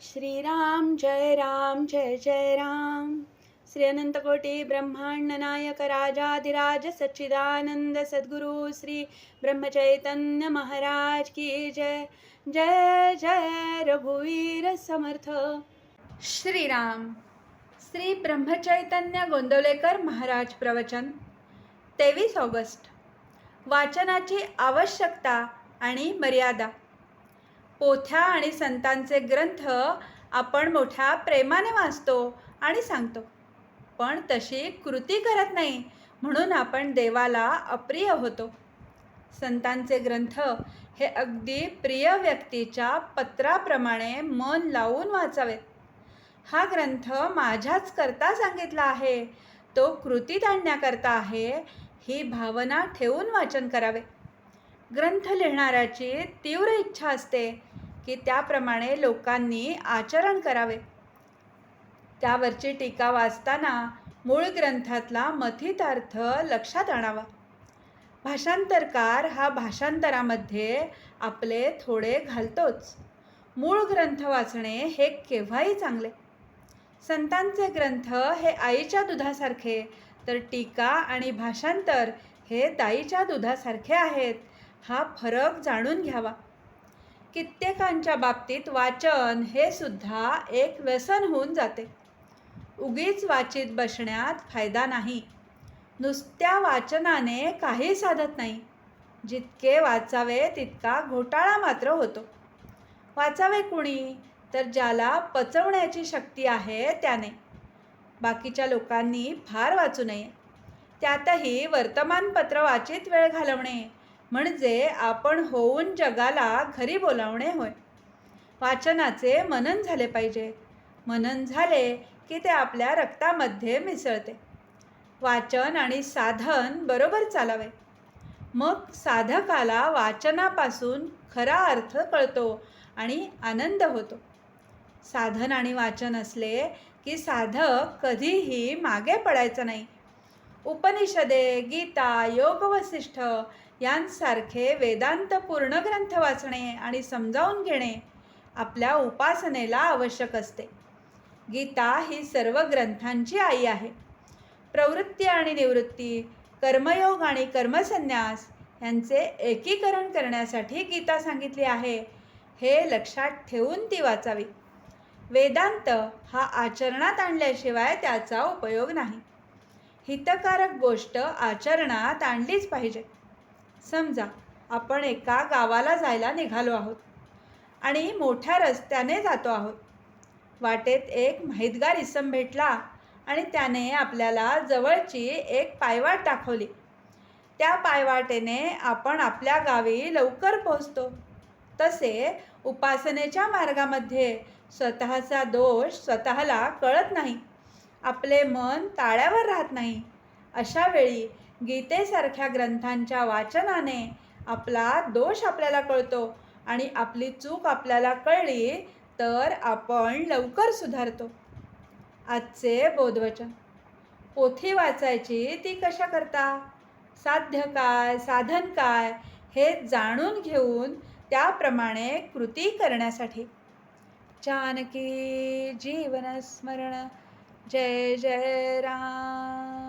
श्रीराम जय जय राम। श्री अनंतकोटी ब्रह्मांड नायक राजाधिराज सच्चिदानंद सद्गुरु श्री ब्रह्मचैतन्य महाराज की जय। जय जय रघुवीर समर्थ। श्रीराम। श्री ब्रह्मचैतन्य गोंदवलेकर महाराज प्रवचन 23 ऑगस्ट। वाचनाची आवश्यकता आणि मर्यादा। पोथ्या आणि संतांचे ग्रंथ आपण मोठ्या प्रेमाने वाचतो आणि सांगतो, पण तशी कृती करत नाही, म्हणून आपण देवाला अप्रिय होतो. संतांचे ग्रंथ हे अगदी प्रिय व्यक्तीच्या पत्राप्रमाणे मन लावून वाचावेत. हा ग्रंथ माझ्याच करता सांगितला आहे, तो कृतीत आणण्याकरता आहे, ही भावना ठेवून वाचन करावे. ग्रंथ लिहिणाऱ्याची तीव्र इच्छा असते की त्याप्रमाणे लोकांनी आचरण करावे. त्यावरची टीका वाचताना मूळ ग्रंथातला मथित अर्थ लक्षात आणावा. भाषांतरकार हा भाषांतरामध्ये आपले थोडे घालतोच. मूळ ग्रंथ वाचणे हे केव्हाही चांगले. संतांचे ग्रंथ हे आईच्या दुधासारखे, तर टीका आणि भाषांतर हे दाईच्या दुधासारखे आहेत, हा फरक जाणून घ्यावा. कित्येकांच्या बाबतीत वाचन हे सुद्धा एक व्यसन होऊन जाते. उगीच वाचित बसण्यात फायदा नाही. नुसत्या वाचनाने काही साधत नाही. जितके वाचावे तितका घोटाळा मात्र होतो. वाचावे कुणी, तर ज्याला पचवण्याची शक्ती आहे त्याने. बाकीच्या लोकांनी फार वाचू नये. त्यातही वर्तमानपत्र वाचित वेळ घालवणे म्हणजे आपण होऊन जगाला घरी बोलावणे होय. वाचनाचे मनन झाले पाहिजे. मनन झाले की ते आपल्या रक्तामध्ये मिसळते. वाचन आणि साधन बरोबर चालावे, मग साधकाला वाचनापासून खरा अर्थ कळतो आणि आनंद होतो. साधन आणि वाचन असले की साधक कधीही मागे पडायचा नाही. उपनिषदे, गीता, योग वसिष्ठ यांसारखे वेदांत पूर्ण ग्रंथ वाचणे आणि समजावून घेणे आपल्या उपासनेला आवश्यक असते. गीता ही सर्व ग्रंथांची आई आहे. प्रवृत्ती आणि निवृत्ती, कर्मयोग आणि कर्मसन्यास यांचे एकीकरण करण्यासाठी गीता सांगितली आहे, हे लक्षात ठेवून ती वाचावी. वेदांत हा आचरणात आणल्याशिवाय त्याचा उपयोग नाही. हितकारक गोष्ट आचरणात आणलीच पाहिजे. समजा आपण एका गावाला जायला निघालो आहोत आणि मोठ्या रस्त्याने जातो आहोत. वाटेत एक माहितगार इसम भेटला आणि त्याने आपल्याला जवळची एक पायवाट दाखवली. त्या पायवाटेने आपण आपल्या गावी लवकर पोहोचतो. तसे उपासनेच्या मार्गामध्ये स्वतःचा दोष स्वतःला कळत नाही. आपले मन ताळ्यावर राहत नाही. अशा वेळी गीतेसारख्या ग्रंथांच्या वाचनाने आपला दोष आपल्याला कळतो आणि आपली चूक आपल्याला कळली तर आपण लवकर सुधारतो. आजचे बोधवचन. पोथी वाचायची ती कशा करता, साध्य काय, साधन काय हे जाणून घेऊन त्याप्रमाणे कृती करण्यासाठी. जानकी जीवन स्मरण. जय जय राम।